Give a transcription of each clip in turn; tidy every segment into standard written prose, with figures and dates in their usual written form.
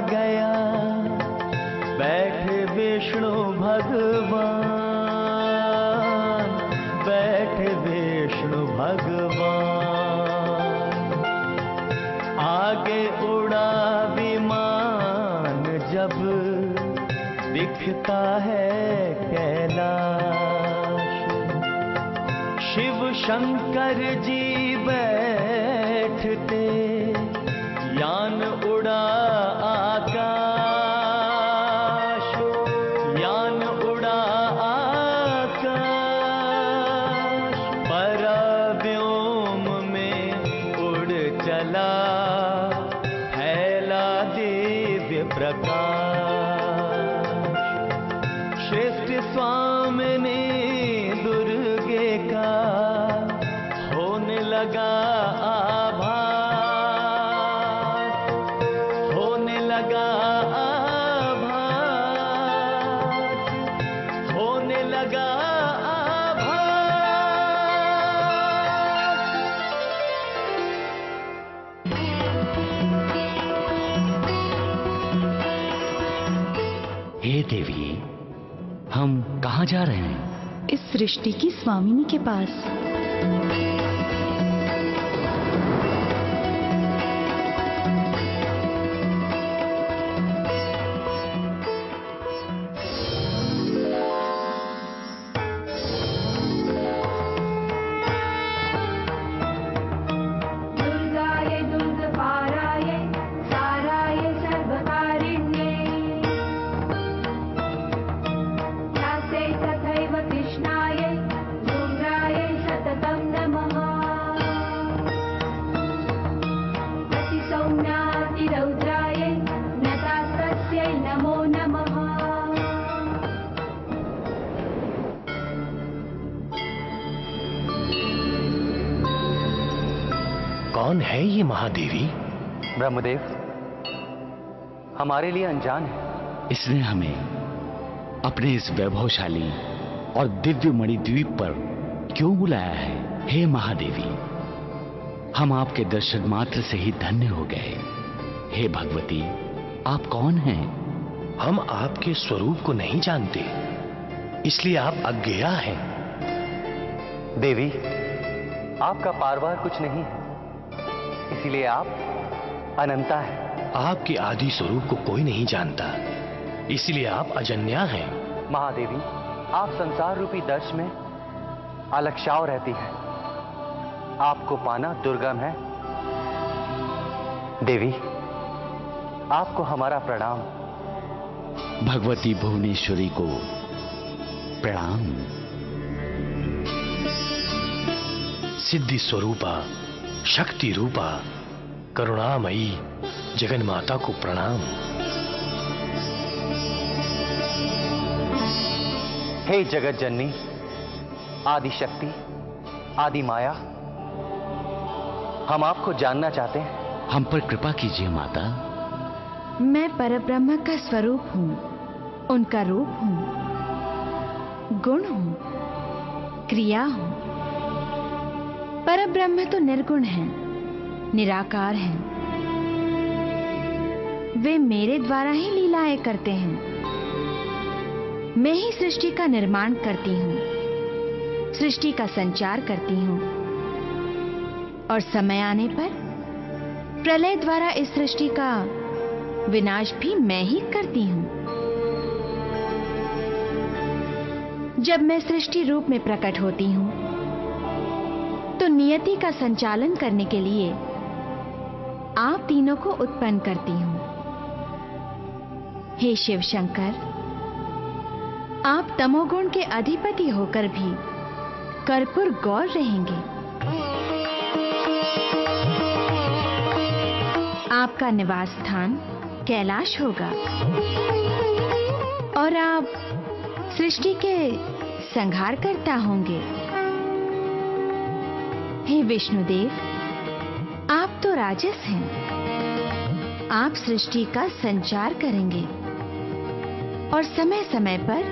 गया, बैठे विष्णु भगवान, बैठे विष्णु भगवान। आगे उड़ा विमान जब दिखता है कैलाश, शिव शंकर जी बैठते, यान उड़ा आकाश, यान उड़ा आकाश। परव्योम में उड़ चला, फैला दिव्य प्रकाश। श्रेष्ठ स्वामिनी दुर्गे का होने लगा आभास, होने लगा आभास, होने लगा हे देवी, हम कहाँ जा रहे हैं? इस सृष्टि की स्वामिनी के पास। कौन है ये महादेवी? ब्रह्मदेव हमारे लिए अनजान है। इसने हमें अपने इस वैभवशाली और दिव्य मणि द्वीप पर क्यों बुलाया है? हे महादेवी, हम आपके दर्शन मात्र से ही धन्य हो गए। हे भगवती, आप कौन हैं? हम आपके स्वरूप को नहीं जानते, इसलिए आप अज्ञेय हैं। देवी, आपका पारवार कुछ नहीं है, इसीलिए आप अनंता हैं। आपके आदि स्वरूप को कोई नहीं जानता, इसलिए आप अजन्या हैं। महादेवी, आप संसार रूपी दर्श में अलक्षाव रहती हैं, आपको पाना दुर्गम है। देवी, आपको हमारा प्रणाम। भगवती भुवनेश्वरी को प्रणाम। सिद्धि स्वरूपा, शक्ति रूपा, करुणामयी जगन माता को प्रणाम। हे जगत जननी, आदि शक्ति, आदि माया, हम आपको जानना चाहते हैं। हम पर कृपा कीजिए माता। मैं परब्रह्म का स्वरूप हूँ, उनका रूप हूँ, गुण हूँ, क्रिया हूँ। परब्रह्म तो निर्गुण हैं, निराकार हैं। वे मेरे द्वारा ही लीलाएं करते हैं। मैं ही सृष्टि का निर्माण करती हूँ, सृष्टि का संचार करती हूँ, और समय आने पर प्रलय द्वारा इस सृष्टि का विनाश भी मैं ही करती हूँ। जब मैं सृष्टि रूप में प्रकट होती हूँ तो नियति का संचालन करने के लिए आप तीनों को उत्पन्न करती हूँ। हे शिव शंकर, आप तमोगुण के अधिपति होकर भी कर्पूर गौर रहेंगे। आपका निवास स्थान कैलाश होगा और आप सृष्टि के संहार करता होंगे। हे विष्णुदेव, आप तो राजस हैं। आप सृष्टि का संचार करेंगे और समय समय पर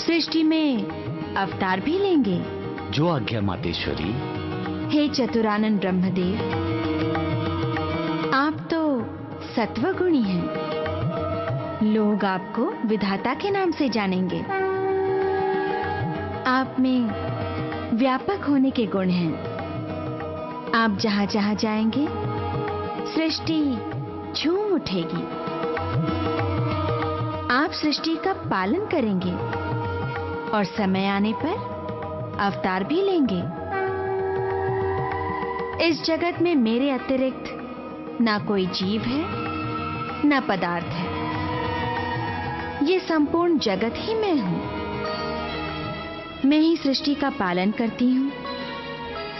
सृष्टि में अवतार भी लेंगे। जो आज्ञा मातेश्वरी। हे चतुरानन ब्रह्मदेव, आप तो सत्वगुणी हैं। लोग आपको विधाता के नाम से जानेंगे। आप में व्यापक होने के गुण हैं। आप जहां जहां जाएंगे सृष्टि झूम उठेगी। आप सृष्टि का पालन करेंगे और समय आने पर अवतार भी लेंगे। इस जगत में मेरे अतिरिक्त ना कोई जीव है, ना पदार्थ है। ये संपूर्ण जगत ही मैं हूं। मैं ही सृष्टि का पालन करती हूं,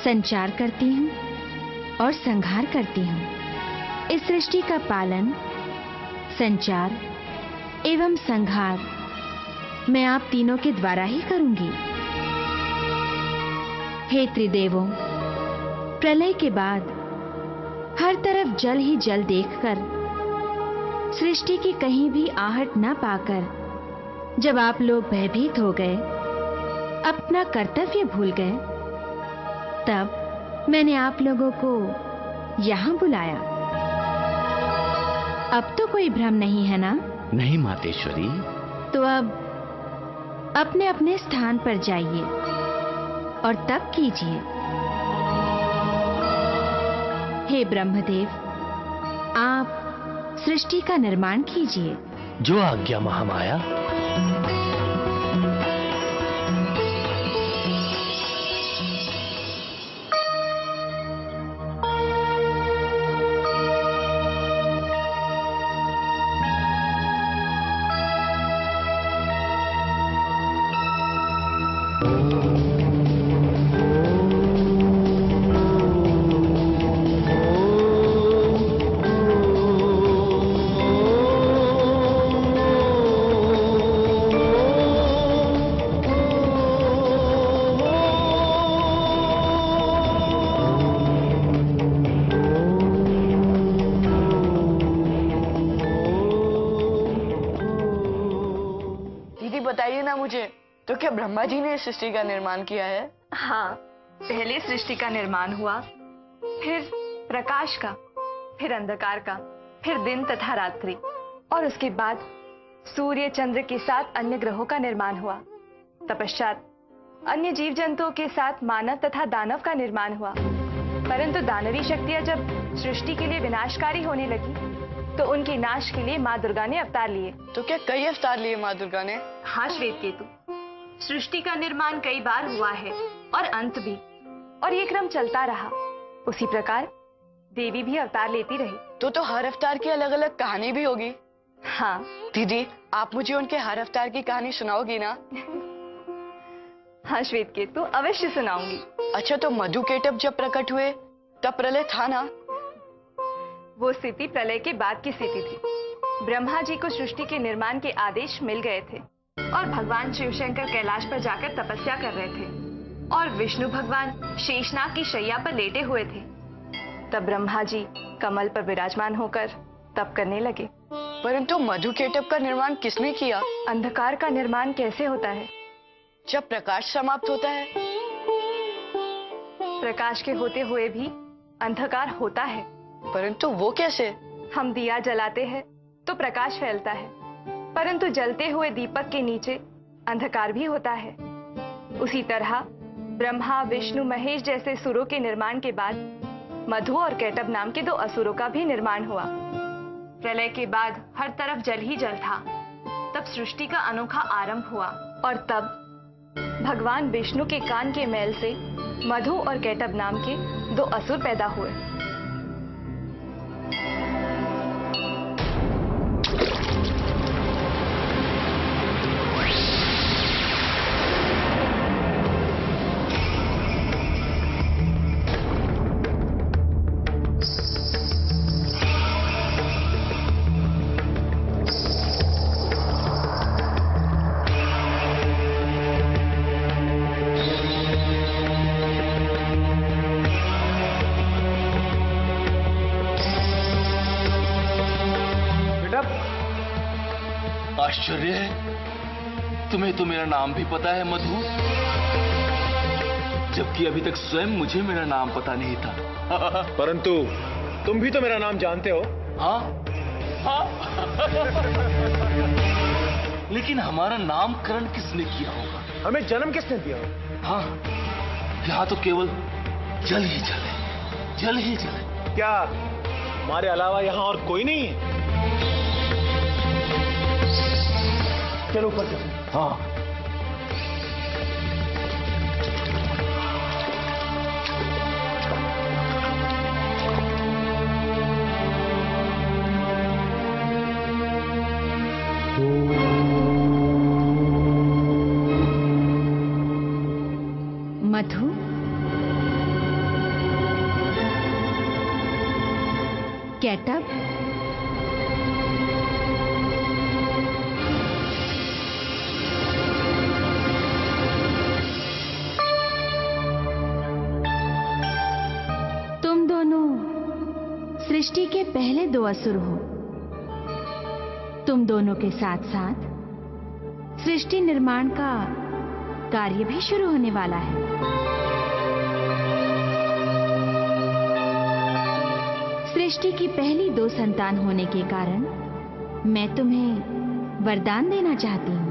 संचार करती हूं और संहार करती हूं। इस सृष्टि का पालन, संचार एवं संहार मैं आप तीनों के द्वारा ही करूंगी। हे त्रिदेवों, प्रलय के बाद हर तरफ जल ही जल देखकर, सृष्टि की कहीं भी आहट न पाकर जब आप लोग भयभीत हो गए, अपना कर्तव्य भूल गए, तब मैंने आप लोगों को यहां बुलाया। अब तो कोई भ्रम नहीं है ना? नहीं मातेश्वरी। तो अब अपने अपने स्थान पर जाइए और तप कीजिए। हे ब्रह्मदेव, आप सृष्टि का निर्माण कीजिए। जो आज्ञा महामाया। बताइए ना मुझे, तो क्या ब्रह्मा जी ने सृष्टि का निर्माण किया है? हाँ, पहले सृष्टि का निर्माण हुआ, फिर प्रकाश का, फिर अंधकार का, फिर दिन तथा रात्रि, और उसके बाद सूर्य चंद्र के साथ अन्य ग्रहों का निर्माण हुआ। तपश्चात अन्य जीव जंतुओं के साथ मानव तथा दानव का निर्माण हुआ। परंतु दानवी शक्तियां जब सृष्टि के लिए विनाशकारी होने लगी, तो उनके नाश के लिए माँ दुर्गा ने अवतार लिए। तो क्या कई अवतार लिए माँ दुर्गा ने? हाँ श्वेतकेतु, सृष्टि का निर्माण कई बार हुआ है और अंत भी, और ये क्रम चलता रहा। उसी प्रकार देवी भी अवतार लेती रही। तो हर अवतार की अलग अलग कहानी भी होगी? हाँ दीदी, आप मुझे उनके हर अवतार की कहानी सुनाओगी ना? हाँ श्वेतकेतु, अवश्य सुनाऊंगी। अच्छा, तो मधुकेटभ जब प्रकट हुए तब प्रलय था ना? वो स्थिति प्रलय के बाद की स्थिति थी। ब्रह्मा जी को सृष्टि के निर्माण के आदेश मिल गए थे और भगवान शिवशंकर कैलाश पर जाकर तपस्या कर रहे थे, और विष्णु भगवान शेषनाग की शैया पर लेटे हुए थे। तब ब्रह्मा जी कमल पर विराजमान होकर तप करने लगे। परंतु मधुकेटभ का निर्माण किसने किया? अंधकार का निर्माण कैसे होता है? जब प्रकाश समाप्त होता है। प्रकाश के होते हुए भी अंधकार होता है। परंतु वो कैसे? हम दिया जलाते हैं तो प्रकाश फैलता है, परंतु जलते हुए दीपक के नीचे अंधकार भी होता है। उसी तरह ब्रह्मा, विष्णु, महेश जैसे सुरों के निर्माण के बाद मधु और कैटभ नाम के 2 असुरों का भी निर्माण हुआ। प्रलय के बाद हर तरफ जल ही जल था। तब सृष्टि का अनोखा आरंभ हुआ, और तब भगवान विष्णु के कान के मैल से मधु और कैटभ नाम के 2 असुर पैदा हुए। आश्चर्य है, तुम्हें तो मेरा नाम भी पता है मधु, जबकि अभी तक स्वयं मुझे मेरा नाम पता नहीं था। परंतु तुम भी तो मेरा नाम जानते हो। हाँ, हाँ? लेकिन हमारा नामकरण किसने किया होगा? हमें जन्म किसने दिया होगा? हाँ, यहाँ तो केवल जल ही जल है, जल ही जल है। क्या हमारे अलावा यहाँ और कोई नहीं है? चलो ऊपर चलो। हाँ। मधु, केटअप, तुम दोनों सृष्टि के पहले दो असुर हो। तुम दोनों के साथ साथ सृष्टि निर्माण का कार्य भी शुरू होने वाला है। सृष्टि की पहली दो संतान होने के कारण मैं तुम्हें वरदान देना चाहती हूं।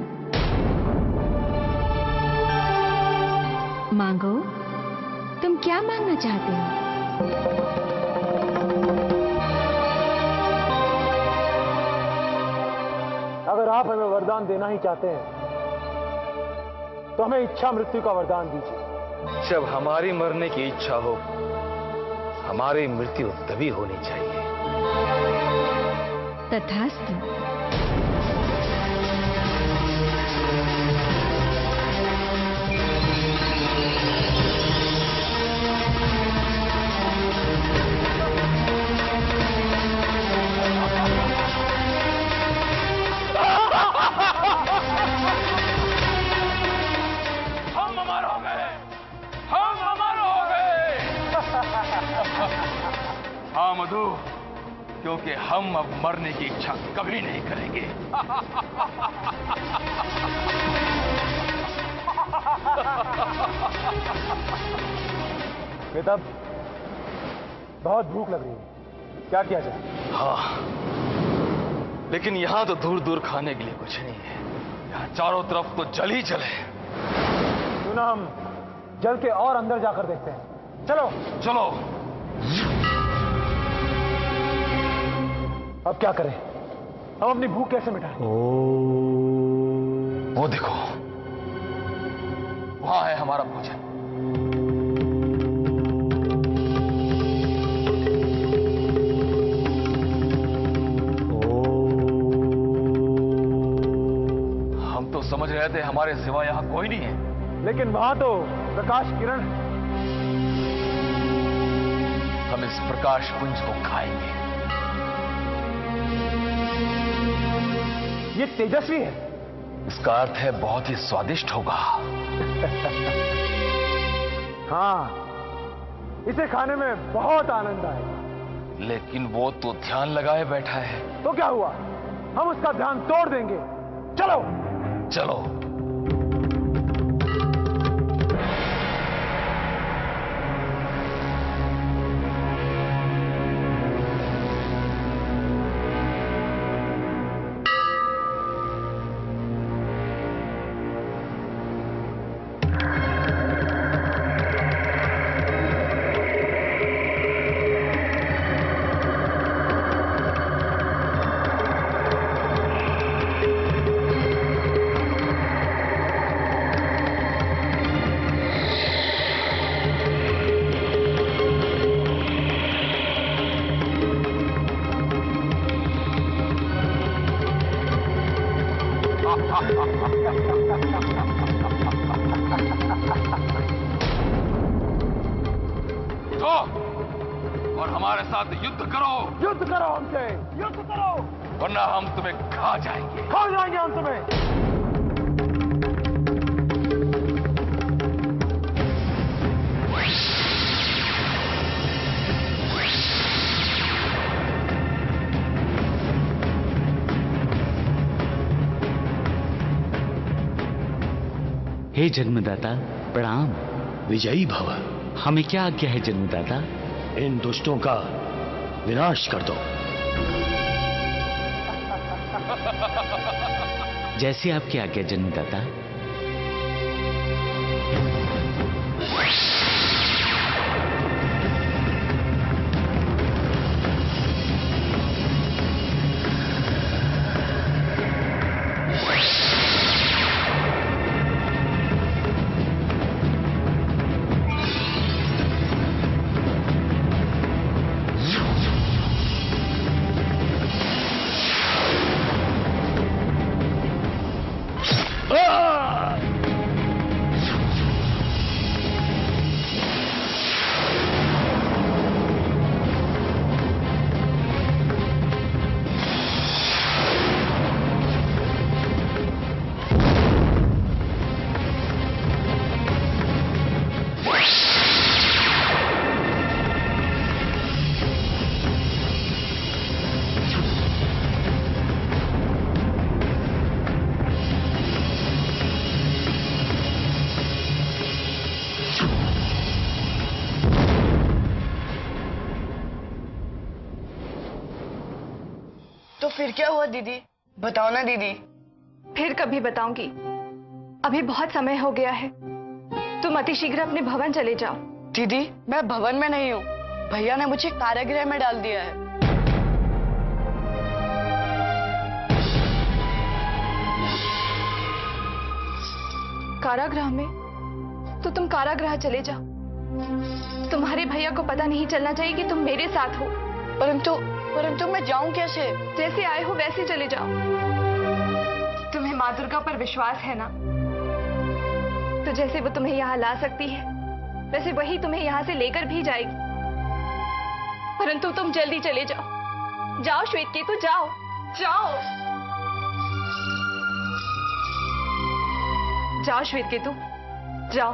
मांगो, तुम क्या मांगना चाहते हो? अगर आप हमें वरदान देना ही चाहते हैं तो हमें इच्छा मृत्यु का वरदान दीजिए। जब हमारी मरने की इच्छा हो, हमारी मृत्यु तभी होनी चाहिए। तथास्तु। हम अमर हो गए, हम अमर हो गए। हाँ मधु, क्योंकि हम अब मरने की इच्छा कभी नहीं करेंगे। बेटा, बहुत भूख लग रही है, क्या किया जाए? हाँ, लेकिन यहां तो दूर दूर खाने के लिए कुछ नहीं है। यहाँ चारों तरफ तो जल ही जल है। क्यों ना हम जल के और अंदर जाकर देखते हैं। चलो चलो। अब क्या करें? हम अपनी भूख कैसे मिटाएं? वो देखो, वहां है हमारा भोजन। हम तो समझ रहे थे हमारे सिवा यहां कोई नहीं है, लेकिन वहां तो प्रकाश किरण है। हम इस प्रकाश पुंज को खाएंगे। ये तेजस्वी है। इसका अर्थ है बहुत ही स्वादिष्ट होगा। हाँ, इसे खाने में बहुत आनंद आएगा। लेकिन वो तो ध्यान लगाए बैठा है। तो क्या हुआ? हम उसका ध्यान तोड़ देंगे। चलो चलो। तो और हमारे साथ युद्ध करो। युद्ध करो हमसे, युद्ध करो, वरना हम तुम्हें खा जाएंगे। खा जाएंगे हम तुम्हें। हे जन्मदाता, प्रणाम। विजयी भव। हमें क्या आज्ञा है जन्मदाता? इन दुष्टों का विनाश कर दो। जैसी आपकी आज्ञा जन्मदाता। तो फिर क्या हुआ दीदी? बताओ ना दीदी। फिर कभी बताऊंगी, अभी बहुत समय हो गया है। तुम अतिशीघ्र अपने भवन चले जाओ। दीदी मैं भवन में नहीं हूँ, भैया ने मुझे कारागृह में डाल दिया है। कारागृह में? तो तुम कारागृह चले जाओ। तुम्हारे भैया को पता नहीं चलना चाहिए कि तुम मेरे साथ हो। परंतु मैं जाऊं कैसे? जैसे आए हो वैसे चले जाओ। तुम्हें माँ दुर्गा पर विश्वास है ना? तो जैसे वो तुम्हें यहाँ ला सकती है, वैसे वही तुम्हें यहाँ से लेकर भी जाएगी। परंतु तुम जल्दी चले जाओ। जाओ श्वेतकेतु, जाओ जाओ जाओ श्वेतकेतु, जाओ।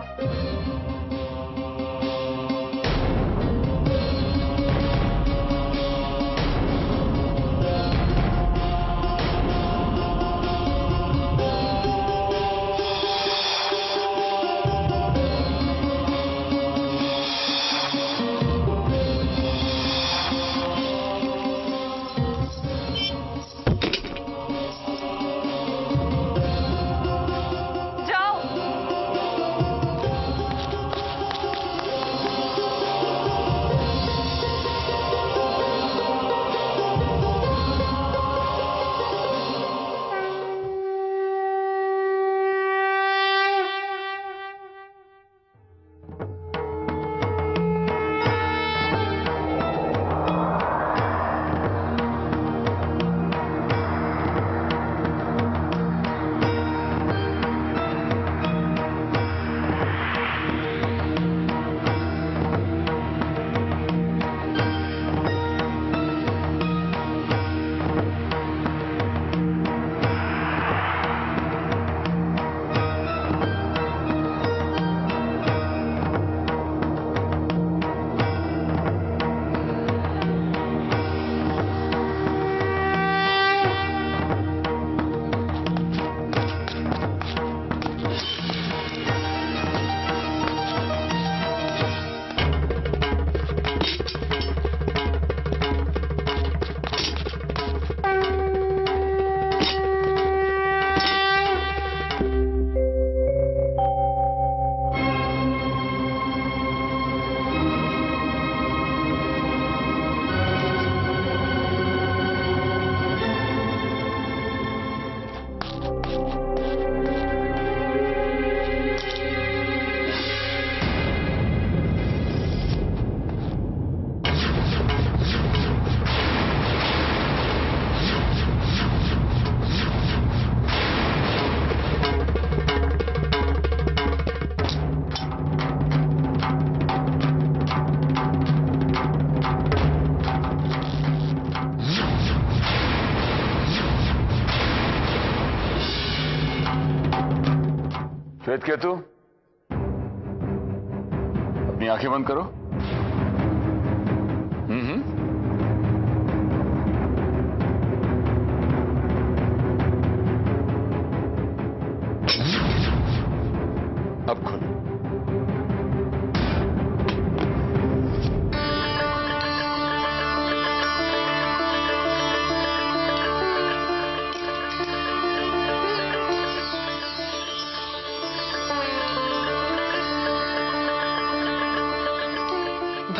श्वेतकेतु, अपनी आंखें बंद करो। अब खोलो।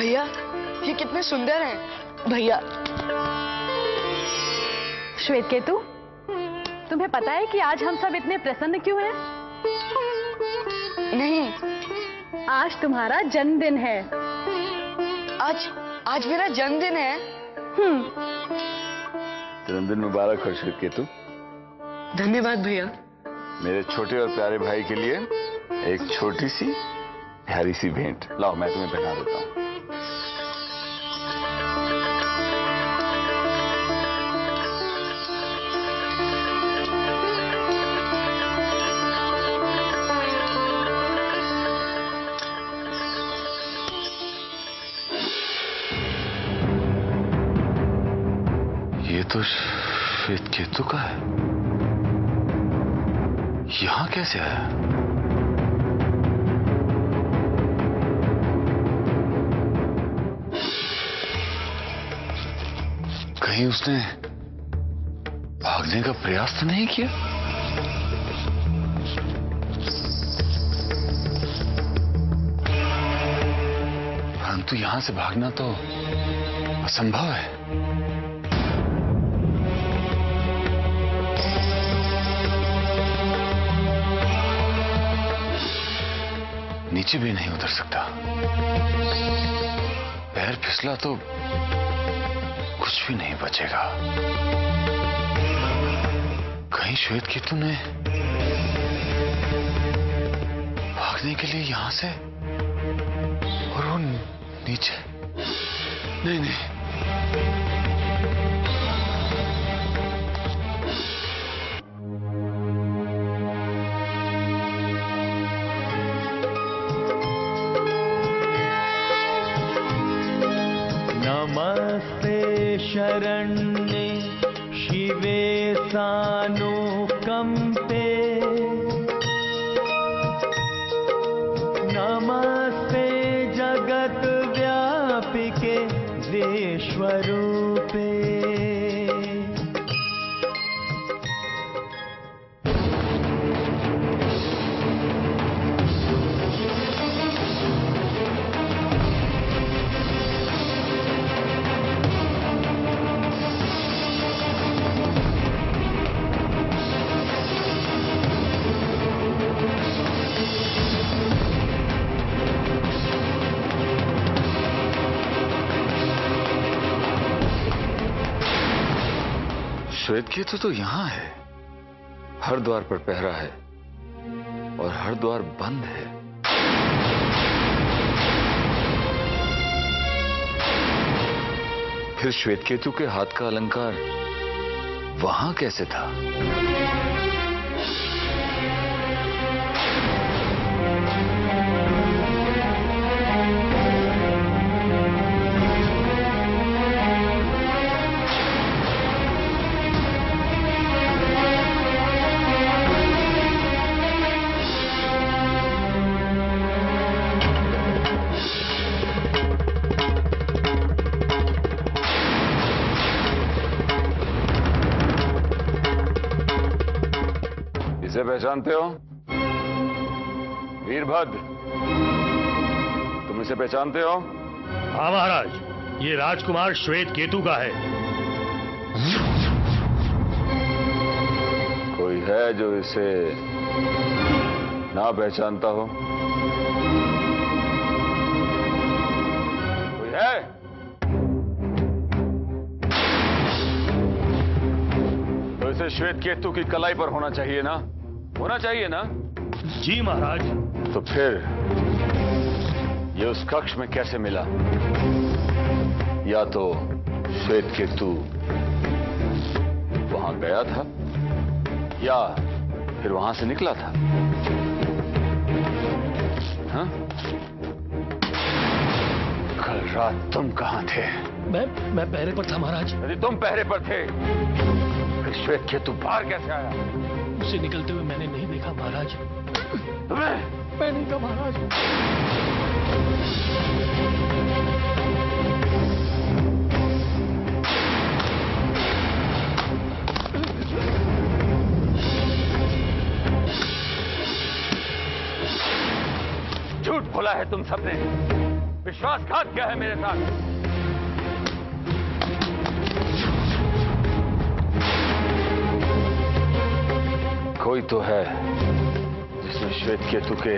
भैया ये कितने सुंदर हैं। भैया श्वेत केतु, तुम्हें पता है कि आज हम सब इतने प्रसन्न क्यों हैं? नहीं। आज तुम्हारा जन्मदिन है। आज मेरा जन्मदिन है। जन्मदिन मुबारक हो श्वेत केतु। धन्यवाद भैया। मेरे छोटे और प्यारे भाई के लिए एक छोटी सी प्यारी सी भेंट लाओ, मैं तुम्हें पहना देता हूँ। ये तो श्वेत केतु का है। यहां कैसे आया? कहीं उसने भागने का प्रयास तो नहीं किया? परंतु यहां से भागना तो असंभव है। नीचे भी नहीं उतर सकता। पैर फिसला तो कुछ भी नहीं बचेगा। कहीं श्वेत केतु ने भागने के लिए यहां से और वो नीचे। नहीं नहीं, नमस्ते शरण्ये शिवे सानुकंपे, नमस्ते जगत व्यापिके विश्वरूपे। श्वेत केतु तो यहां है। हर द्वार पर पहरा है और हर द्वार बंद है। फिर श्वेत केतु के हाथ का अलंकार वहां कैसे था? इसे पहचानते हो? वीरभद्र, तुम इसे पहचानते हो? हाँ महाराज, ये राजकुमार श्वेत केतु का है। कोई है जो इसे ना पहचानता हो? कोई है? तो इसे श्वेत केतु की कलाई पर होना चाहिए ना? होना चाहिए ना? जी महाराज। तो फिर ये उस कक्ष में कैसे मिला? या तो श्वेत केतु वहां गया था या फिर वहां से निकला था। हाँ? कल रात तुम कहां थे? मैं पहरे पर था महाराज। यदि तुम पहरे पर थे फिर श्वेत केतु बाहर कैसे आया? उसे निकलते हुए मैंने नहीं देखा महाराज। तुम्हें? मैं नहीं था महाराज। झूठ बोला है तुम सबने। विश्वासघात किया है मेरे साथ। कोई तो है जिसने श्वेत केतु के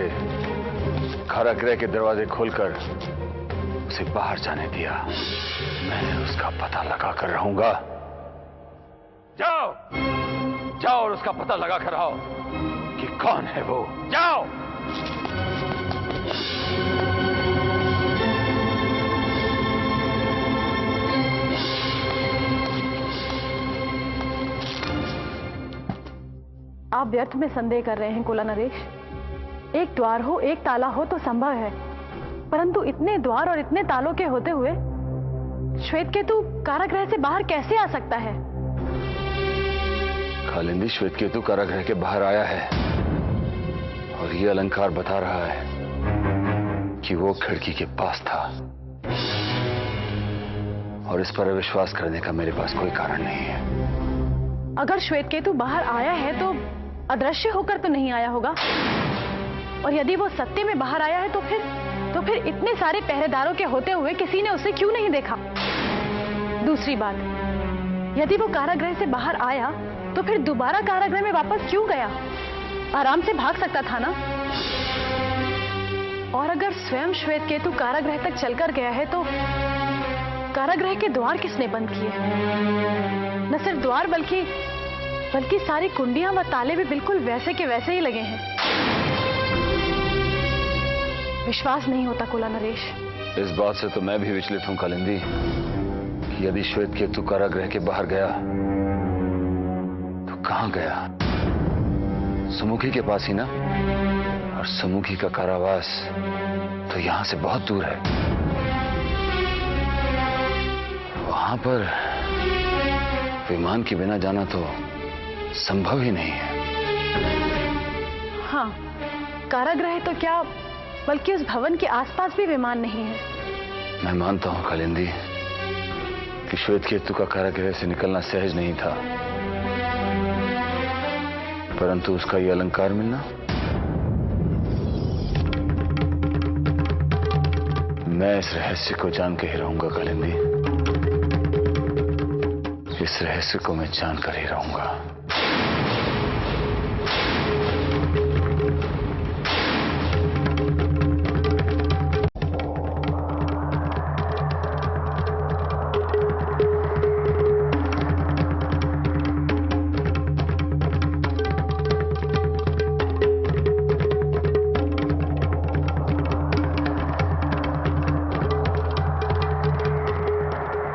कारागृह के दरवाजे खोलकर उसे बाहर जाने दिया। मैं उसका पता लगा कर रहूंगा। जाओ जाओ और उसका पता लगा कर आओ कि कौन है वो। जाओ। आप व्यर्थ में संदेह कर रहे हैं कुला नरेश। एक द्वार हो, एक ताला हो तो संभव है, परंतु इतने द्वार और इतने तालों के होते हुए श्वेत केतु कारागृह से बाहर कैसे आ सकता है? कालिंदी, श्वेत केतु कारागृह के बाहर आया है और ये अलंकार बता रहा है कि वो खिड़की के पास था, और इस पर विश्वास करने का मेरे पास कोई कारण नहीं है। अगर श्वेत केतु बाहर आया है तो अदृश्य होकर तो नहीं आया होगा, और यदि वो सत्य में बाहर आया है तो फिर इतने सारे पहरेदारों के होते हुए किसी ने उसे क्यों नहीं देखा? दूसरी बात, यदि वो कारागृह से बाहर आया तो फिर दोबारा कारागृह में वापस क्यों गया? आराम से भाग सकता था ना। और अगर स्वयं श्वेत केतु कारागृह तक चलकर गया है तो कारागृह के द्वार किसने बंद किए? न सिर्फ द्वार बल्कि सारी कुंडियां व ताले भी बिल्कुल वैसे के वैसे ही लगे हैं। विश्वास नहीं होता कुला नरेश। इस बात से तो मैं भी विचलित हूं कालिंदी कि यदि श्वेत केतु कारागृह के बाहर गया तो कहां गया? सुमुखी के पास ही ना, और सुमुखी का कारावास तो यहां से बहुत दूर है। वहां पर विमान के बिना जाना तो संभव ही नहीं है। हाँ, कारागृह तो क्या बल्कि उस भवन के आसपास भी विमान नहीं है। मैं मानता हूं कालिंदी कि श्वेत केतु का कारागृह से निकलना सहज नहीं था, परंतु उसका यह अलंकार मिलना, मैं इस रहस्य को जान के ही रहूंगा कालिंदी। इस रहस्य को मैं जानकर ही रहूंगा।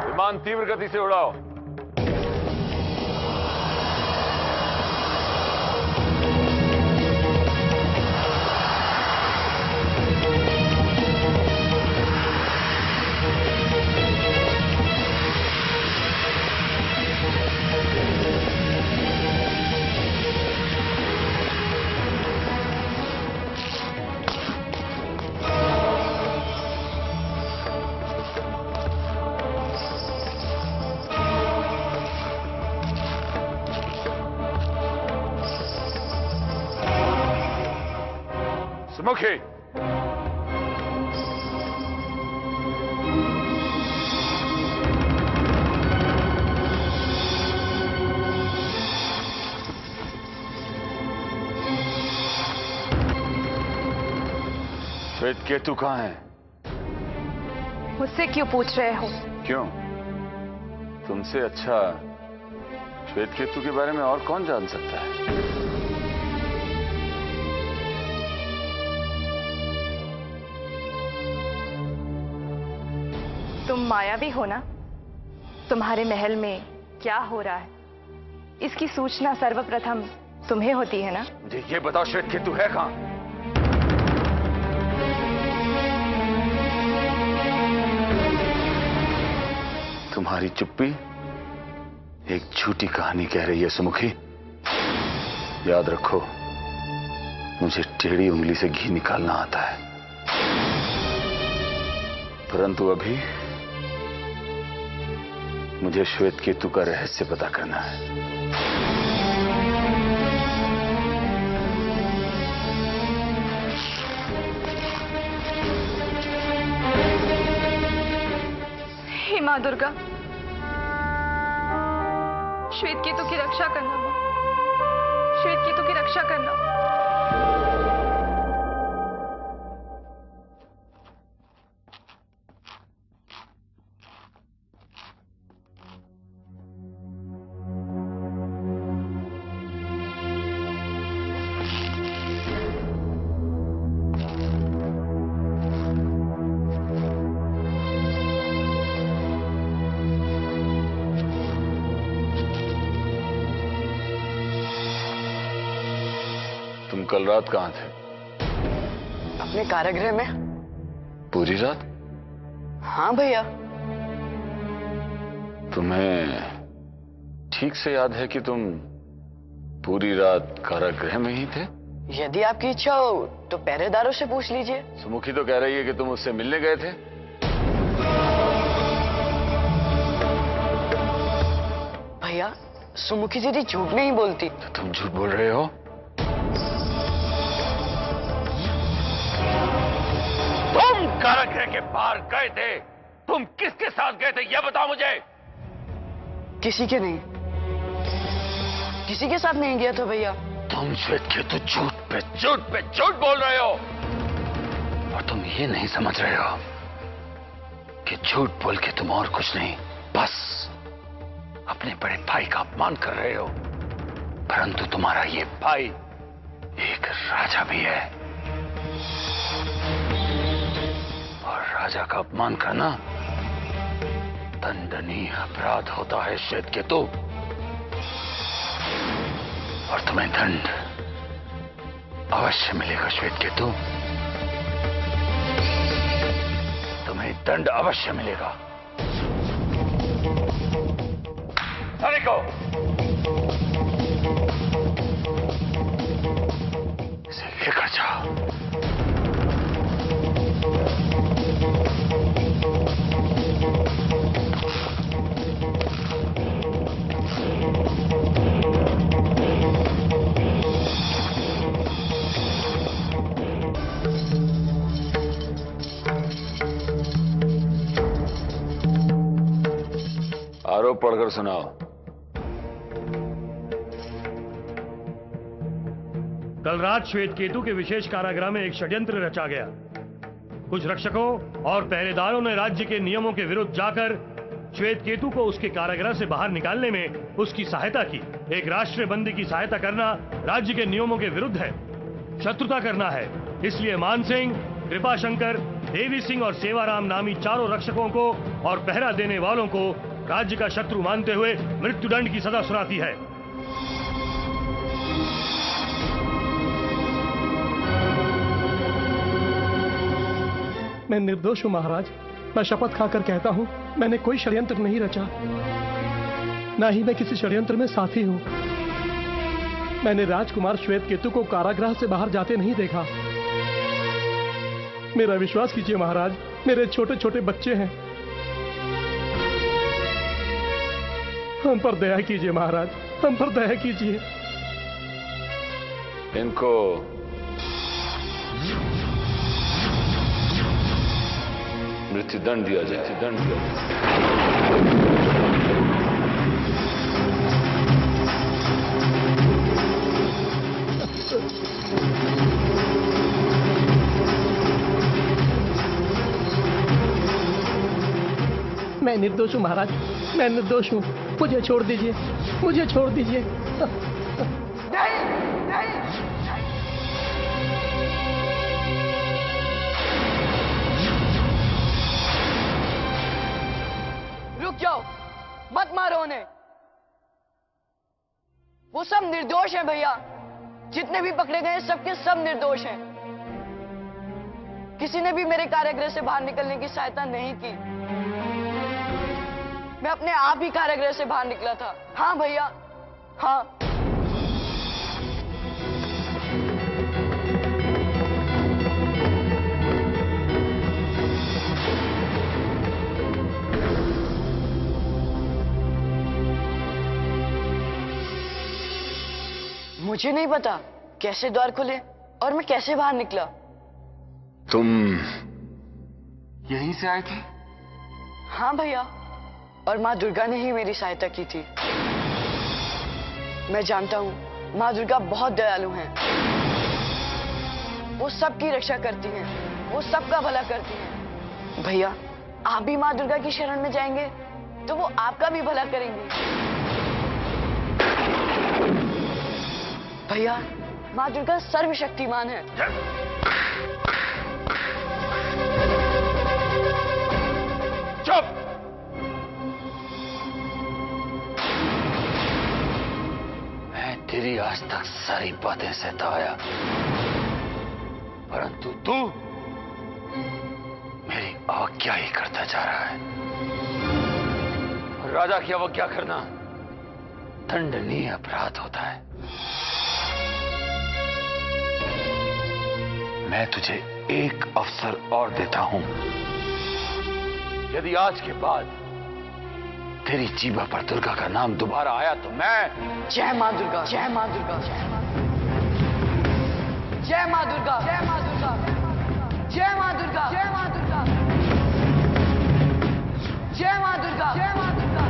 विमान तीव्र गति से उड़ाओ। सुमुखी, श्वेत केतु कहाँ है? मुझसे क्यों पूछ रहे हो? क्यों? तुमसे अच्छा श्वेत केतु के बारे में और कौन जान सकता है? तुम मायावी हो ना? तुम्हारे महल में क्या हो रहा है इसकी सूचना सर्वप्रथम तुम्हें होती है ना? मुझे ये बताओ, श्वेत केतु है कहां? तुम्हारी चुप्पी एक झूठी कहानी कह रही है सुमुखी। याद रखो, मुझे टेढ़ी उंगली से घी निकालना आता है, परंतु अभी मुझे श्वेत केतु का रहस्य पता करना है। माँ दुर्गा, श्वेत केतु की रक्षा करना माँ, श्वेत केतु की रक्षा करना। तुम कल रात कहां थे? अपने कारागृह में। पूरी रात? हाँ भैया। तुम्हें ठीक से याद है कि तुम पूरी रात कारागृह में ही थे? यदि आपकी इच्छा हो तो पहरेदारों से पूछ लीजिए। सुमुखी तो कह रही है कि तुम उससे मिलने गए थे। भैया, सुमुखी दीदी झूठ नहीं बोलती। तो तुम झूठ बोल रहे हो? तुम कारागृह के बाहर गए थे। तुम किसके साथ गए थे यह बताओ मुझे। किसी के नहीं, किसी के साथ नहीं गया था भैया। तुम श्वेत केतु झूठ पे झूठ बोल रहे हो और तुम ये नहीं समझ रहे हो कि झूठ बोल के तुम और कुछ नहीं, बस अपने बड़े भाई का अपमान कर रहे हो। परंतु तुम्हारा ये भाई एक राजा भी है और राजा का अपमान करना दंडनीय अपराध होता है श्वेत केतु, और तुम्हें दंड अवश्य मिलेगा श्वेत केतु, तुम्हें दंड अवश्य मिलेगा। को इसे लेकर जाओ। आरोप पढ़कर सुनाओ। कल रात श्वेत केतु के विशेष कारागृह में एक षड्यंत्र रचा गया। कुछ रक्षकों और पहरेदारों ने राज्य के नियमों के विरुद्ध जाकर श्वेत केतु को उसके कारागृह से बाहर निकालने में उसकी सहायता की। एक राष्ट्रीय बंदी की सहायता करना राज्य के नियमों के विरुद्ध है, शत्रुता करना है। इसलिए मान सिंह, कृपाशंकर, देवी सिंह और सेवाराम नामी चारों रक्षकों को और पहरा देने वालों को राज्य का शत्रु मानते हुए मृत्युदंड की सजा सुनाती है। मैं निर्दोष हूं महाराज। मैं शपथ खाकर कहता हूं, मैंने कोई षड्यंत्र नहीं रचा, ना ही मैं किसी षड्यंत्र में साथी हूं। मैंने राजकुमार श्वेत केतु को कारागृह से बाहर जाते नहीं देखा। मेरा विश्वास कीजिए महाराज, मेरे छोटे छोटे बच्चे हैं, हम पर दया कीजिए महाराज, हम पर दया कीजिए। इनको मृत्युदंड दिया जाए। मैं निर्दोष हूं महाराज, मैं निर्दोष हूं, मुझे छोड़ दीजिए, मुझे छोड़ दीजिए। रुक जाओ, मत मारो उन्हें। वो सब निर्दोष हैं भैया, जितने भी पकड़े गए सबके सब निर्दोष हैं। किसी ने भी मेरे कारागृह से बाहर निकलने की सहायता नहीं की। मैं अपने आप ही कारागृह से बाहर निकला था। हाँ भैया, हाँ। मुझे नहीं पता कैसे द्वार खुले और मैं कैसे बाहर निकला। तुम यहीं से आए थे? हाँ भैया, और माँ दुर्गा ने ही मेरी सहायता की थी। मैं जानता हूँ माँ दुर्गा बहुत दयालु हैं। वो सबकी रक्षा करती हैं, वो सबका भला करती हैं। भैया, आप भी माँ दुर्गा की शरण में जाएंगे तो वो आपका भी भला करेंगी। भैया, माँ दुर्गा सर्वशक्तिमान है। चुप! मैं तेरी आज तक सारी बातें सहता आया, परंतु तू मेरी अवज्ञा ही करता जा रहा है। और राजा की अवज्ञा करना दंडनीय अपराध होता है। मैं तुझे एक अवसर और देता हूं। यदि आज के बाद तेरी जीभा पर दुर्गा का नाम दोबारा आया तो मैं जय माँ दुर्गा, जय माँ दुर्गा, जय माँ दुर्गा, जय माँ दुर्गा, जय माँ दुर्गा, जय माँ दुर्गा, जय माँ दुर्गा, जय माँ दुर्गा,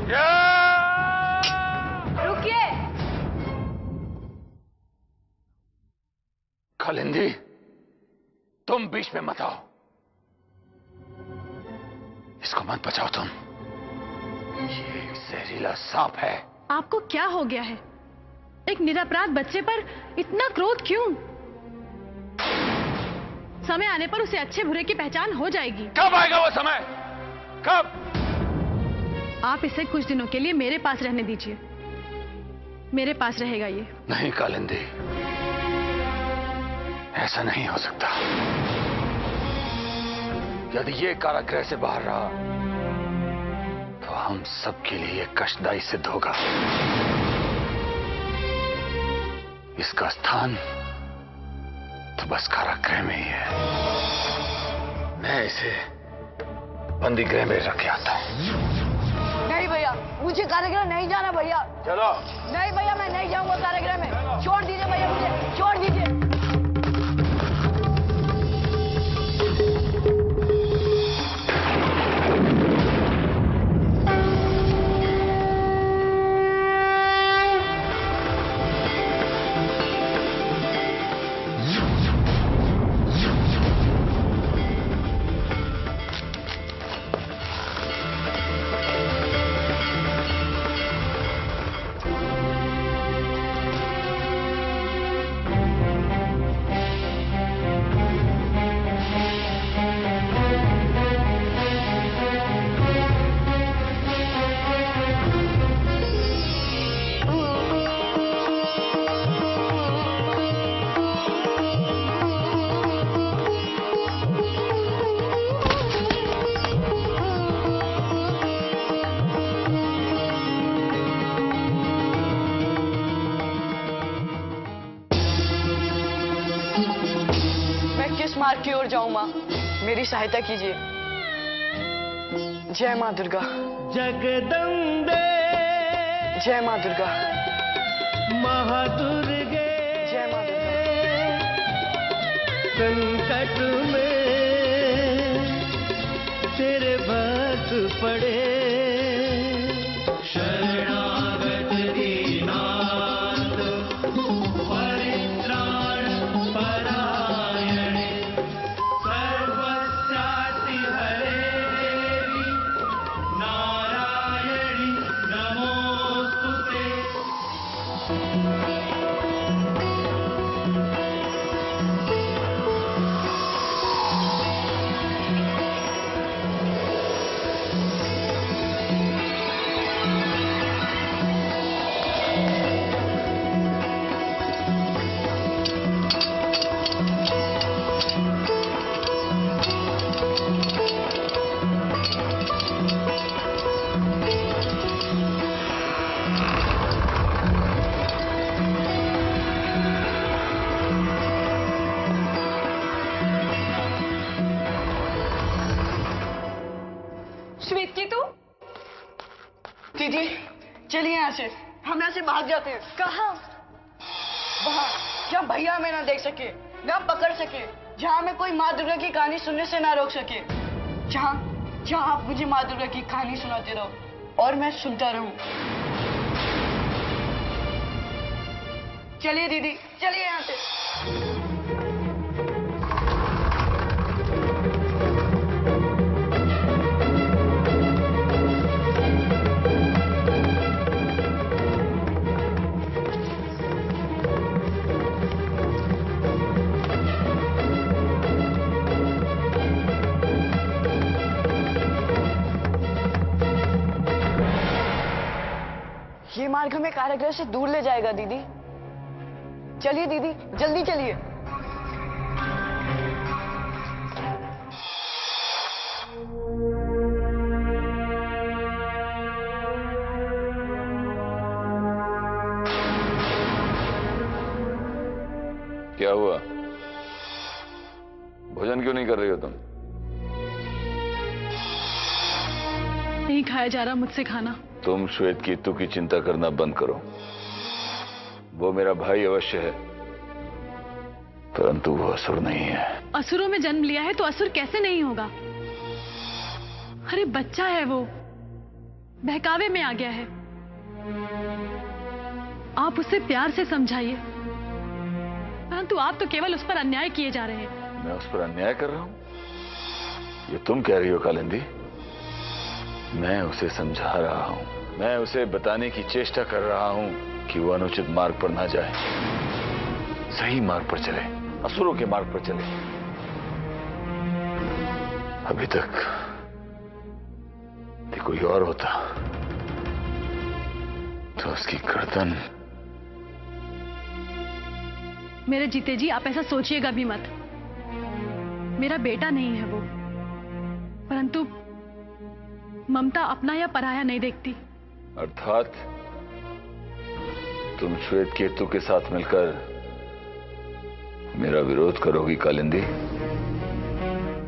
जय। रुकिए। कालिंदी, तुम बीच में मत आओ। इसको मत बचाओ तुम। ये एक जहरीला सांप है। आपको क्या हो गया है? एक निरपराध बच्चे पर इतना क्रोध क्यों? समय आने पर उसे अच्छे बुरे की पहचान हो जाएगी। कब आएगा वो समय? कब? आप इसे कुछ दिनों के लिए मेरे पास रहने दीजिए। मेरे पास रहेगा ये। नहीं कालिंदी, ऐसा नहीं हो सकता। यदि ये कारागृह से बाहर रहा तो हम सबके लिए कष्टदायी सिद्ध होगा। इसका स्थान तो बस कारागृह में ही है। मैं इसे बंदी गृह में रख के आता हूं। नहीं भैया, मुझे कारागृह नहीं जाना भैया। चलो। नहीं भैया, मैं नहीं जाऊंगा कारागृह में। छोड़ दीजिए भैया, मुझे छोड़ दीजिए। मार्ग की ओर जाऊं माँ, मेरी सहायता कीजिए। जय माँ दुर्गा। जगदम्बे। जय माँ दुर्गा। महादुर्गे। जय माँ दुर्गा। संकट में तेरे भक्त पड़े, शरणागत दीनार्थ परित्राण परायणे सर्वस्याति हरे देवी नारायणी नमोस्तुते। श्वेतकेतु, दीदी चलिए यहाँ से, हम यहाँ से भाग जाते हैं। कहाँ? वहाँ जहाँ भैया हमें ना देख सके, ना पकड़ सके, जहाँ हमें कोई माँ दुर्गा की कहानी सुनने से ना रोक सके। जहाँ आप मुझे माँ दुर्गा की कहानी सुनाते रहो और मैं सुनता रहूं। चलिए दीदी, चलिए यहाँ से। ये मार्ग हमें कारागृह से दूर ले जाएगा दीदी। चलिए दीदी, जल्दी चलिए। क्या हुआ? भोजन क्यों नहीं कर रही हो तुम? नहीं खाया जा रहा मुझसे खाना। तुम श्वेत केतु की चिंता करना बंद करो। वो मेरा भाई अवश्य है, परंतु वो असुर नहीं है। असुरों में जन्म लिया है तो असुर कैसे नहीं होगा? अरे बच्चा है वो, बहकावे में आ गया है। आप उसे प्यार से समझाइए, परंतु आप तो केवल उस पर अन्याय किए जा रहे हैं। मैं उस पर अन्याय कर रहा हूं? ये तुम कह रही हो कालिंदी? मैं उसे समझा रहा हूं, मैं उसे बताने की चेष्टा कर रहा हूं कि वो अनुचित मार्ग पर ना जाए, सही मार्ग पर चले, असुरों के मार्ग पर चले। अभी तक यदि कोई और होता तो उसकी गर्दन। मेरे जीते जी आप ऐसा सोचिएगा भी मत। मेरा बेटा नहीं है वो, परंतु ममता अपना या पराया नहीं देखती। अर्थात तुम श्वेत केतु के साथ मिलकर मेरा विरोध करोगी कालिंदी?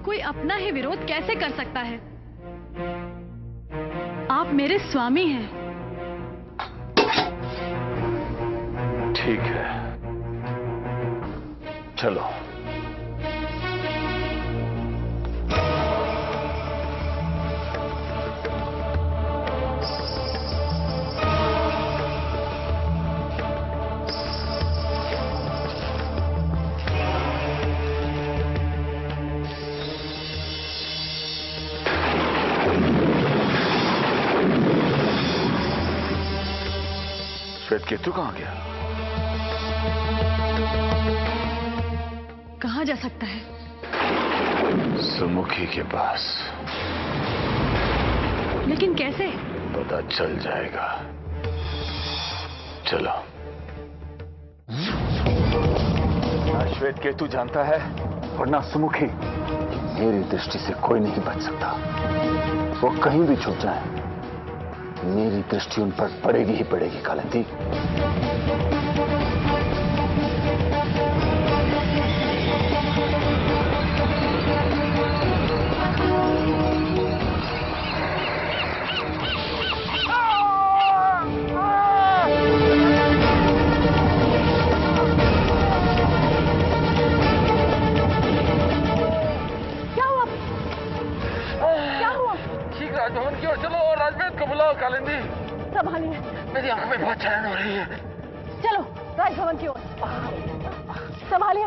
कोई अपना ही विरोध कैसे कर सकता है? आप मेरे स्वामी हैं। ठीक है, चलो। श्वेत केतु कहां गया? कहां जा सकता है? सुमुखी के पास। लेकिन कैसे? पता चल जाएगा, चलो। ना श्वेत केतु जानता है और ना सुमुखी। मेरी दृष्टि से कोई नहीं बच सकता। वो कहीं भी छुप जाए, मेरी दृष्टि उन पर पड़ेगी ही पड़ेगी कालिंदी। कालिंदी, संभालिए। मेरी आंखों में बहुत चलन हो रही है। चलो राजभवन की ओर। संभालिए।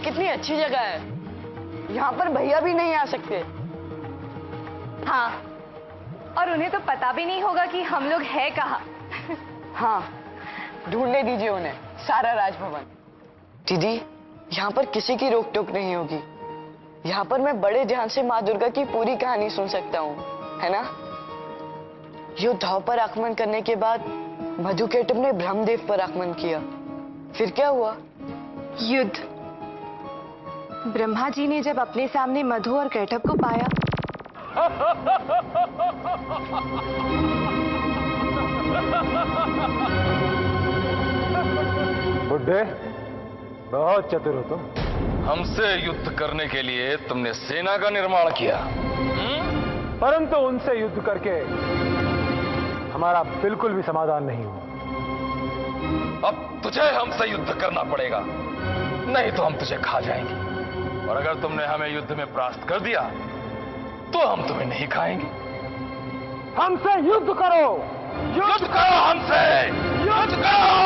कितनी अच्छी जगह है, यहाँ पर भैया भी नहीं आ सकते। हाँ, और उन्हें तो पता भी नहीं होगा कि हम लोग हैं कहाँ। हाँ, ढूंढने दीजिए उन्हें सारा राजभवन। दीदी, यहाँ पर किसी की रोक टोक नहीं होगी। यहाँ पर मैं बड़े ध्यान से माँ दुर्गा की पूरी कहानी सुन सकता हूँ, है ना? योद्धाओं पर आक्रमण करने के बाद मधुकेटुप ने ब्रह्मदेव पर आक्रमण किया। फिर क्या हुआ? युद्ध। ब्रह्मा जी ने जब अपने सामने मधु और कैटभ को पाया बुड्ढे, बहुत चतुर हो तुम। हमसे युद्ध करने के लिए तुमने सेना का निर्माण किया, परंतु उनसे युद्ध करके हमारा बिल्कुल भी समाधान नहीं हुआ। अब तुझे हमसे युद्ध करना पड़ेगा, नहीं तो हम तुझे खा जाएंगे। और अगर तुमने हमें युद्ध में परास्त कर दिया तो हम तुम्हें नहीं खाएंगे। हमसे युद्ध करो, युद्ध करो, हमसे युद्ध करो।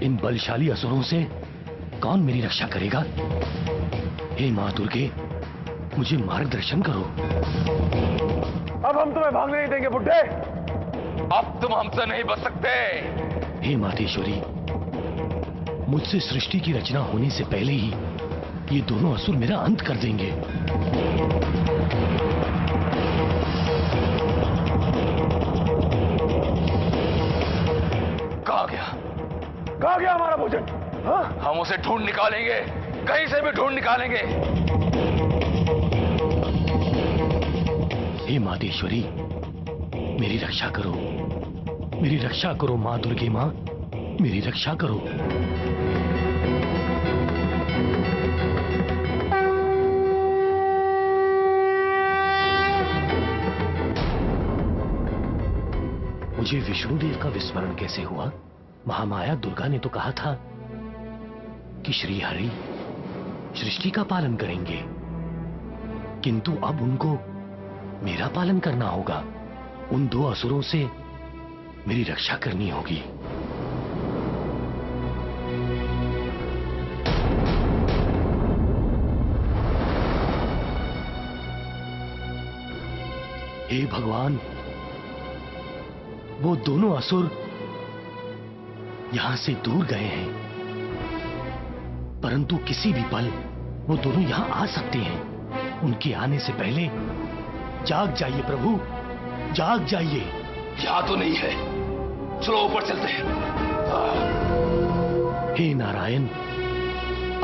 इन बलशाली असुरों से कौन मेरी रक्षा करेगा? हे मां दुर्गे, मुझे मार्गदर्शन करो। अब हम तुम्हें भागने नहीं देंगे बुड्ढे। अब तुम हमसे नहीं बच सकते। हे मातेश्वरी, मुझसे सृष्टि की रचना होने से पहले ही ये दोनों असुर मेरा अंत कर देंगे। कहाँ गया? कहाँ गया हमारा भोजन? हाँ? हम उसे ढूंढ निकालेंगे, कहीं से भी ढूंढ निकालेंगे। हे मातेश्वरी, मेरी रक्षा करो, मेरी रक्षा करो मां दुर्गे मां, मेरी रक्षा करो। मुझे विष्णुदेव का विस्मरण कैसे हुआ? महामाया दुर्गा ने तो कहा था कि श्री हरि सृष्टि का पालन करेंगे, किंतु अब उनको मेरा पालन करना होगा। उन दो असुरों से मेरी रक्षा करनी होगी। हे भगवान, वो दोनों असुर यहां से दूर गए हैं, परंतु किसी भी पल वो दोनों यहां आ सकते हैं। उनके आने से पहले जाग जाइए प्रभु, जाग जाइए। यहां तो नहीं है, चलो ऊपर चलते हैं। हे नारायण,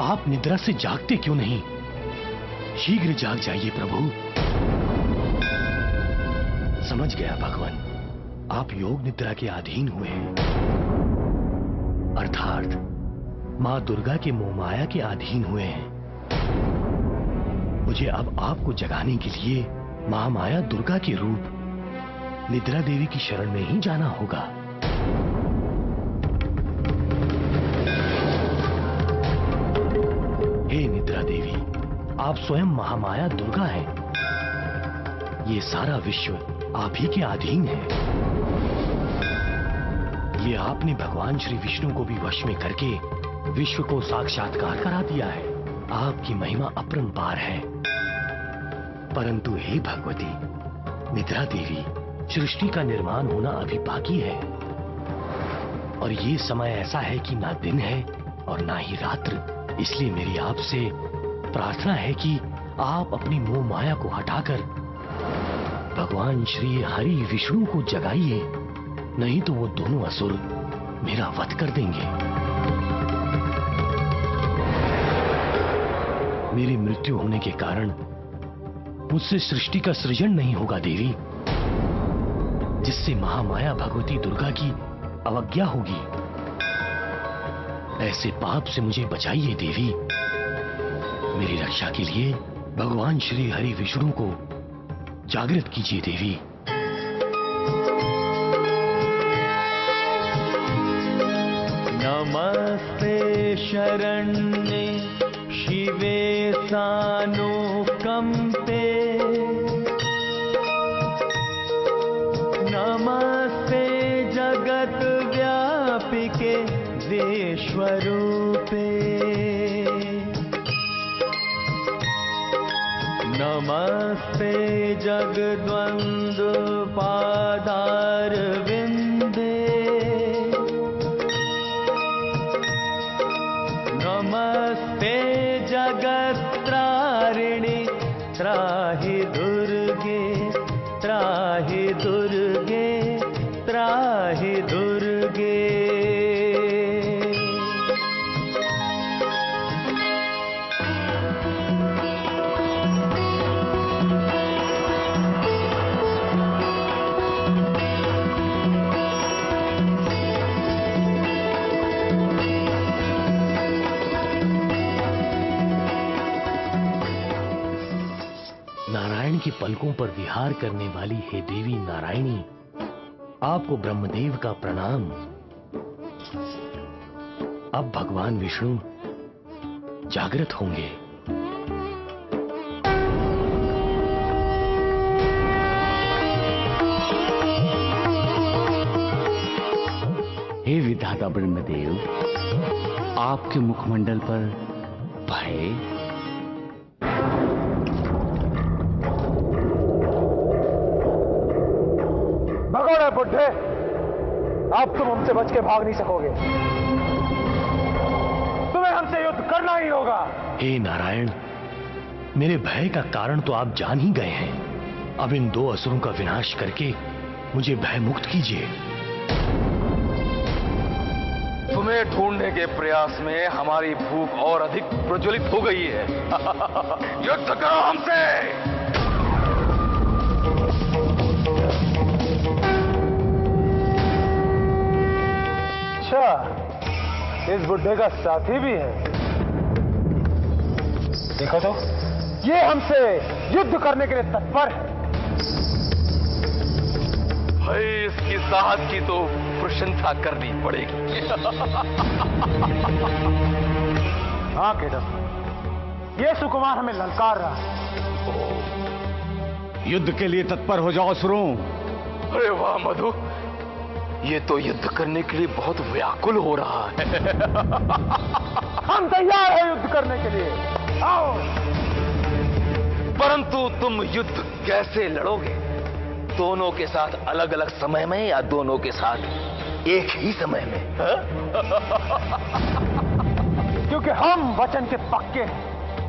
आप निद्रा से जागते क्यों नहीं? शीघ्र जाग जाइए प्रभु। समझ गया भगवान, आप योग निद्रा के अधीन हुए हैं, अर्थात मां दुर्गा के मोहमाया के अधीन हुए हैं। मुझे अब आपको जगाने के लिए महामाया दुर्गा के रूप निद्रा देवी की शरण में ही जाना होगा। हे निद्रा देवी, आप स्वयं महामाया दुर्गा हैं। ये सारा विश्व आप ही के अधीन है। ये आपने भगवान श्री विष्णु को भी वश में करके विश्व को साक्षात्कार करा दिया है। आपकी महिमा अपरंपार है। परंतु हे भगवती निद्रा देवी, सृष्टि का निर्माण होना अभी बाकी है, और ये समय ऐसा है कि ना दिन है और ना ही रात्र। इसलिए मेरी आपसे प्रार्थना है कि आप अपनी मोह माया को हटाकर भगवान श्री हरि विष्णु को जगाइए, नहीं तो वो दोनों असुर मेरा वध कर देंगे। मेरी मृत्यु होने के कारण मुझसे सृष्टि का सृजन नहीं होगा देवी, जिससे महामाया भगवती दुर्गा की अवज्ञा होगी। ऐसे पाप से मुझे बचाइए देवी। मेरी रक्षा के लिए भगवान श्री हरि विष्णु को जागृत कीजिए देवी। नमस्ते शरण्ये शिवे सानुकंपे, नमस्ते जगत व्यापिके विश्वरूपे, नमस्ते जगद्वंद्व पादार विंदे, नमस्ते जगत्तारिणी त्राहि दुर्गे, त्राहि दुर्गे, की पलकों पर विहार करने वाली हे देवी नारायणी, आपको ब्रह्मदेव का प्रणाम। अब भगवान विष्णु जागृत होंगे। हे विधाता ब्रह्मदेव, आपके मुखमंडल पर भय, भगोड़े बुड्ढे, अब तुम हमसे बच के भाग नहीं सकोगे। तुम्हें हमसे युद्ध करना ही होगा। हे नारायण, मेरे भय का कारण तो आप जान ही गए हैं। अब इन दो असुरों का विनाश करके मुझे भय मुक्त कीजिए। तुम्हें ढूंढने के प्रयास में हमारी भूख और अधिक प्रज्वलित हो गई है। युद्ध करो हमसे। अच्छा, इस बुड्ढे का साथी भी है। देखो तो, ये हमसे युद्ध करने के लिए तत्पर है। भाई, इसकी साहस की तो प्रशंसा करनी पड़ेगी। हाँ केडम, ये सुकुमार हमें ललकार रहा है। युद्ध के लिए तत्पर हो जाओ असुरों। अरे वाह मधु, ये तो युद्ध करने के लिए बहुत व्याकुल हो रहा है। हम तैयार हैं युद्ध करने के लिए, आओ। परंतु तुम युद्ध कैसे लड़ोगे? दोनों के साथ अलग अलग समय में या दोनों के साथ एक ही समय में? क्योंकि हम वचन के पक्के हैं।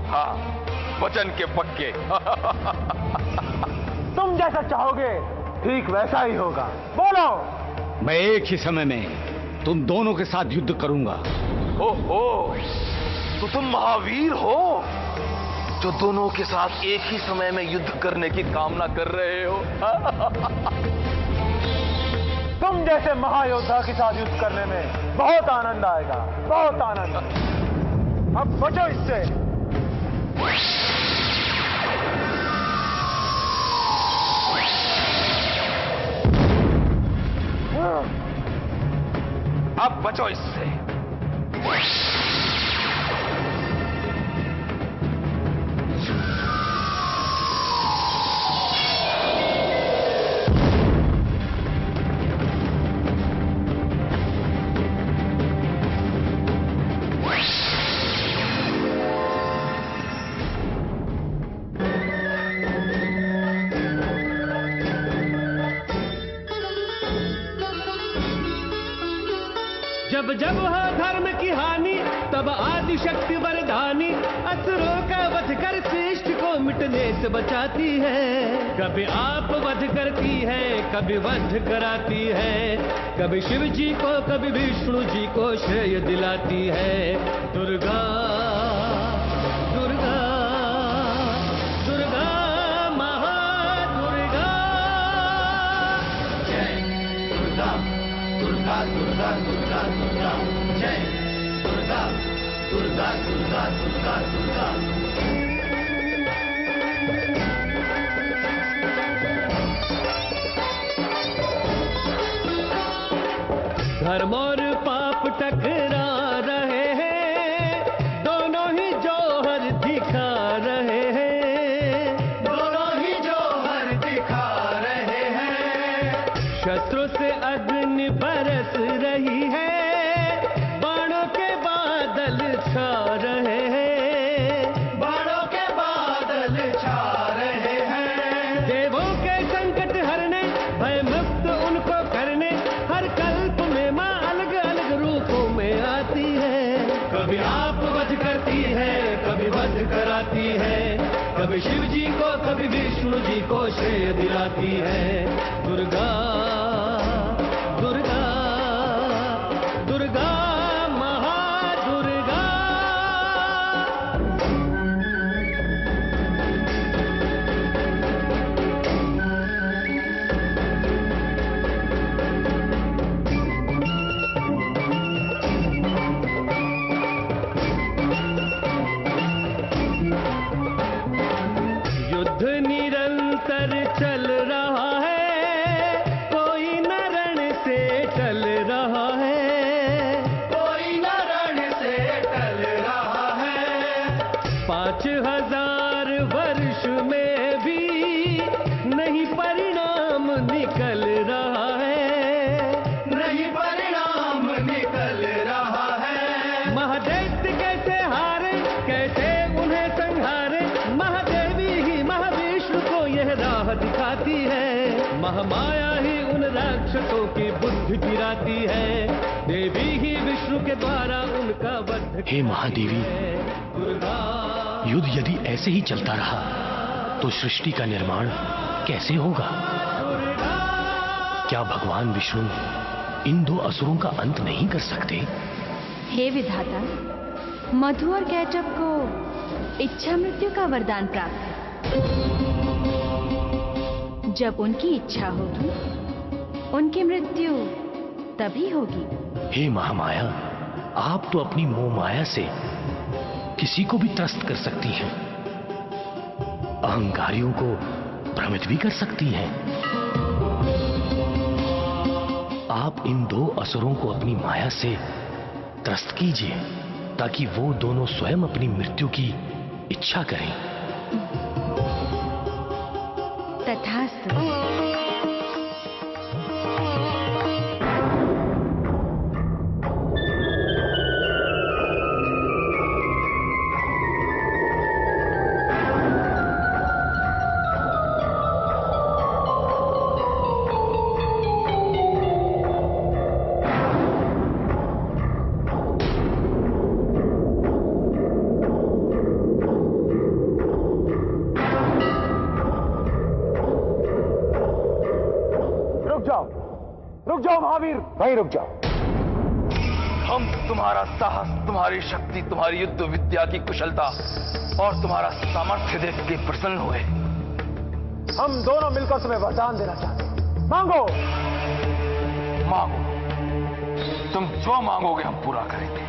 हाँ, वचन के पक्के। तुम जैसा चाहोगे ठीक वैसा ही होगा। बोलो। मैं एक ही समय में तुम दोनों के साथ युद्ध करूंगा। ओहो, तो तुम महावीर हो जो दोनों के साथ एक ही समय में युद्ध करने की कामना कर रहे हो। तुम जैसे महायोद्धा के साथ युद्ध करने में बहुत आनंद आएगा, बहुत आनंद। अब बचो इससे। अब बचो इससे। जब जब हो धर्म की हानि, तब आदि शक्ति वरदानी असुरों का वध कर श्रेष्ठ को मिटने से बचाती है। कभी आप वध करती है, कभी वध कराती है, कभी शिव जी को कभी विष्णु जी को श्रेय दिलाती है। दुर्गा दुर्गा दुर्गा महादुर्गा। जय दुर्गा दुर्गा दुर्गा दुर्गा दुर्गा। जय दुर्गा दुर्गा दुर्गा दुर्गा दुर्गा। धर्म और पाप टकरा रहे हैं, दोनों ही जौहर दिखा रहे हैं, दोनों ही जौहर दिखा रहे हैं। शत्रु से अग्नि बरस रही है, बाणों के बादल छा रहे हैं, बाणों के बादल छा रहे हैं। देवों के संकट हरने, भय मुक्त उनको करने, हर कल्प में माँ अलग अलग रूपों में आती है। कभी आप वध करती है, कभी वध कराती है, कभी शिव जी को कभी विष्णु जी को श्रेय दिलाती है। दुर्गा दुर्गा दुर्गा महादुर्गा। युद्ध निरंतर 5000 वर्ष में भी नहीं परिणाम निकल रहा है, नहीं परिणाम निकल रहा है। महादैत्य कैसे हारे, कैसे उन्हें संहारे, महादेवी ही महाविष्णु को यह राह दिखाती है। महामाया ही उन राक्षसों की बुद्धि गिराती है, देवी ही विष्णु के द्वारा उनका वध। हे महादेवी, युद्ध यदि ऐसे ही चलता रहा तो सृष्टि का निर्माण कैसे होगा? क्या भगवान विष्णु इन दो असुरों का अंत नहीं कर सकते? हे विधाता, मधु और कैटअप को इच्छा मृत्यु का वरदान प्राप्त है। जब उनकी इच्छा होगी, उनकी मृत्यु तभी होगी। हे महामाया, आप तो अपनी मोह माया से किसी को भी त्रस्त कर सकती हैं, अहंकारियों को भ्रमित भी कर सकती हैं। आप इन दो असुरों को अपनी माया से त्रस्त कीजिए ताकि वो दोनों स्वयं अपनी मृत्यु की इच्छा करें। तथास्तु। रुक जाओ महावीर, वहीं रुक जाओ। हम तुम्हारा साहस, तुम्हारी शक्ति, तुम्हारी युद्ध विद्या की कुशलता और तुम्हारा सामर्थ्य देख के प्रसन्न हुए। हम दोनों मिलकर तुम्हें वरदान देना चाहते हैं। मांगो। मांगो, तुम जो मांगोगे हम पूरा करेंगे।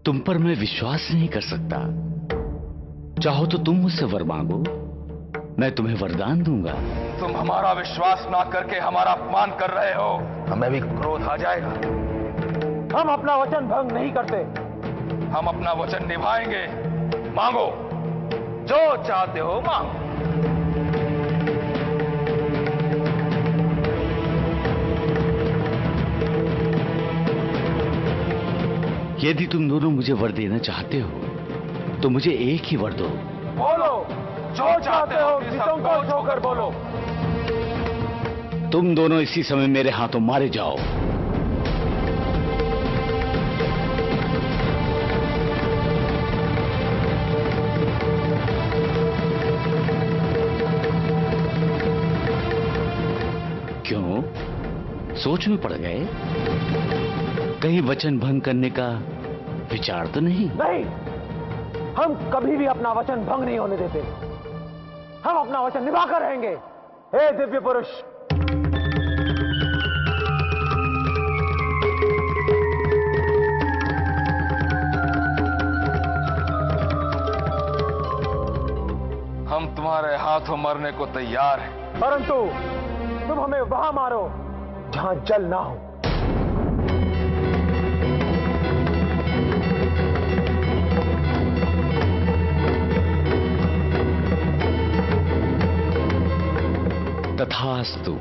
तुम पर मैं विश्वास नहीं कर सकता। चाहो तो तुम मुझसे वर मांगो, मैं तुम्हें वरदान दूंगा। तुम हमारा विश्वास ना करके हमारा अपमान कर रहे हो, हमें भी क्रोध आ जाएगा। हम अपना वचन भंग नहीं करते। हम अपना वचन निभाएंगे। मांगो, जो चाहते हो मांगो। यदि तुम दोनों मुझे वर देना चाहते हो तो मुझे एक ही वर दो। बोलो, जो चाहते हो निसंकोच होकर बोलो। तुम दोनों इसी समय मेरे हाथों मारे जाओ। क्यों, सोच में पड़ गए? कहीं वचन भंग करने का विचार तो नहीं? नहीं, हम कभी भी अपना वचन भंग नहीं होने देते। हम अपना वचन निभाकर रहेंगे। हे दिव्य पुरुष, हम तुम्हारे हाथों मरने को तैयार हैं। परंतु तुम हमें वहां मारो जहां जल ना हो। तथास्तु।